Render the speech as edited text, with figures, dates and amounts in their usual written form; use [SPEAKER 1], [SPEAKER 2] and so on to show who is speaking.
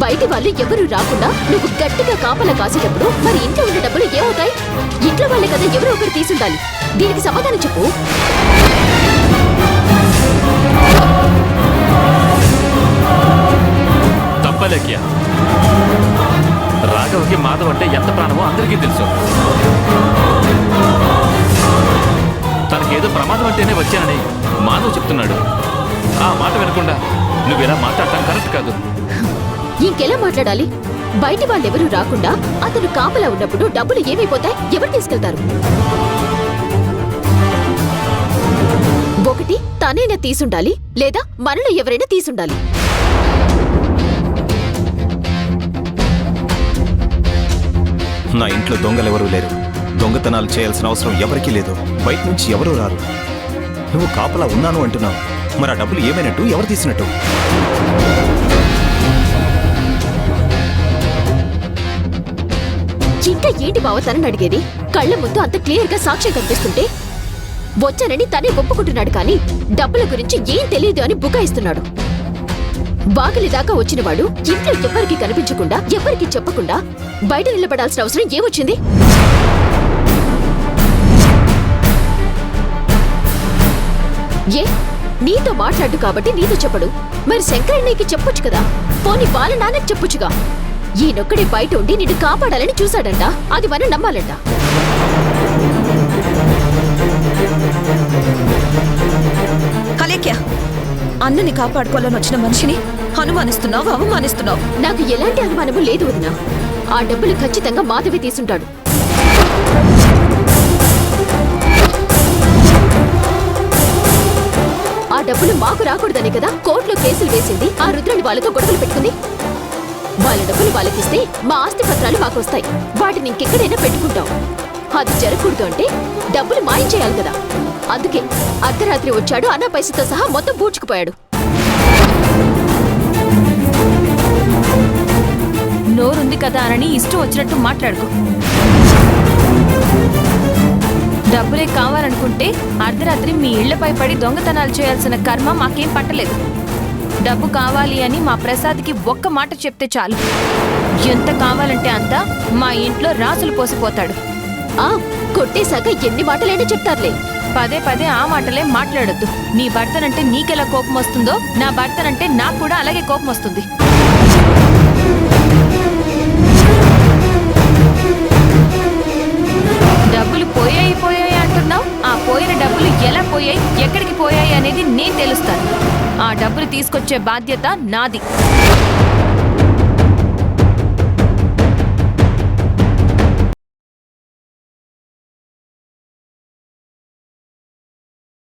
[SPEAKER 1] బయటి వాళ్ళు ఎవరు రాకుండా నువ్వు గట్టిగా కాపలా కాసేటప్పుడు మరి ఇంట్లో ఉన్న డబ్బులు ఏమవుతాయి? ఇంట్లో వాళ్ళే కదా ఎవరో ఒకరు తీసుండాలి. దీనికి సమాధానం చెప్పు.
[SPEAKER 2] తప్పలేక్య, రాఘవకి మాధవ్ అంటే ఎంత ప్రాణమో అందరికీ తెలుసు. తనకేదో ప్రమాదం అంటేనే వచ్చానని మాధవ్ చెప్తున్నాడు. ఆ మాట వినకుండా నువ్వెలా మాట్లాడటం కరెక్ట్ కాదు.
[SPEAKER 1] ఇంకెలా మాట్లాడాలి? బయటి వాళ్ళెవరూ రాకుండా అతను కాపలా ఉన్నప్పుడు డబ్బులు ఏమైపోతాయి? ఎవరు తీసుకెళ్తారు? ఒకటి తనైనా తీసుండాలి, లేదా మనలో ఎవరైనా తీసుండాలి.
[SPEAKER 3] నా ఇంట్లో దొంగలెవరూ లేరు. దొంగతనాలు చేయాల్సిన అవసరం ఎవరికీ లేదు. బయట నుంచి ఎవరూ రారు. నువ్వు కాపలా ఉన్నాను అంటున్నావు. మరి ఆ డబ్బులు ఏమైనట్టు? ఎవరు తీసినట్టు?
[SPEAKER 1] ఇంకా ఏంటి బావ తనని అడిగేది? కళ్ళ ముందు అంత క్లియర్ గా సాక్ష్యం కనిపిస్తుంటే వచ్చానని తనే ఒప్పుకుంటున్నాడు, కానీ డబ్బుల గురించి ఏం తెలియదు అని బుకాయిస్తున్నాడు. బాగిలి దాకా వచ్చినవాడు ఇంట్లో ఎవరికి కనిపించకుండా ఎవరికి చెప్పకుండా బయట నిలబడాల్సిన అవసరం ఏమొచ్చింది? ఏ నీతో మాట్లాడు కాబట్టి నీతో చెప్పడు, మరి శంకరన్నయ్యకి చెప్పొచ్చు కదా. పోనీ వాళ్ళ నాన్నకి చెప్పొచ్చుగా. ఈయనొక్కడే బయట ఉండి నిన్ను కాపాడాలని చూశాడంట. అది మనం నమ్మాలంట.
[SPEAKER 4] కలేక్య, అన్నని కాపాడుకోవాలని వచ్చిన మనిషిని అనుమానిస్తున్నావు, అవమానిస్తున్నావు.
[SPEAKER 1] నాకు ఎలాంటి అనుమానము లేదు వదినా. ఆ డబ్బులు ఖచ్చితంగా మాధవి తీసుంటాడు. ఆ డబ్బులు మాకు రాకూడదనే కదా కోర్టులో కేసులు వేసింది. ఆ రుద్రని వాళ్ళతో గొడవలు పెట్టుకుంది. వాళ్ళ డబ్బులు వాళ్ళకిస్తే మా ఆస్తి పత్రాలు మాకొస్తాయి. వాటిని ఇంకెక్కడైనా పెట్టుకుంటాం. అది జరగకూడదు అంటే డబ్బులు మాయం చేయాలి కదా. అందుకే అర్ధరాత్రి వచ్చాడు, అన్న పైసతో సహా మొత్తం పూడ్చుకుపోయాడు.
[SPEAKER 5] నోరుంది కదా అని ఇష్టం వచ్చినట్టు మాట్లాడుకో. డబ్బులే కావాలనుకుంటే అర్ధరాత్రి మీ ఇళ్లపై పడి దొంగతనాలు చేయాల్సిన కర్మ మాకేం పట్టలేదు. డబ్బు కావాలి అని మా ప్రసాద్కి ఒక్క మాట చెప్తే చాలు, ఎంత కావాలంటే అంత మా ఇంట్లో రాసులు పోసిపోతాడు.
[SPEAKER 1] కొట్టేశాక ఎన్ని మాటలైనా చెప్తారులే.
[SPEAKER 5] పదే పదే ఆ మాటలే మాట్లాడొద్దు. నీ భర్తనంటే నీకెలా కోపం వస్తుందో నా భర్తనంటే నాకు కూడా అలాగే కోపం వస్తుంది. డబ్బులు పోయాయి అంటున్నావు. ఆ పోయిన డబ్బులు ఎలా పోయాయి, ఎక్కడికి పోయాయి అనేది నేను తెలుస్తాను. ఆ డబ్బులు తీసుకొచ్చే బాధ్యత నాది.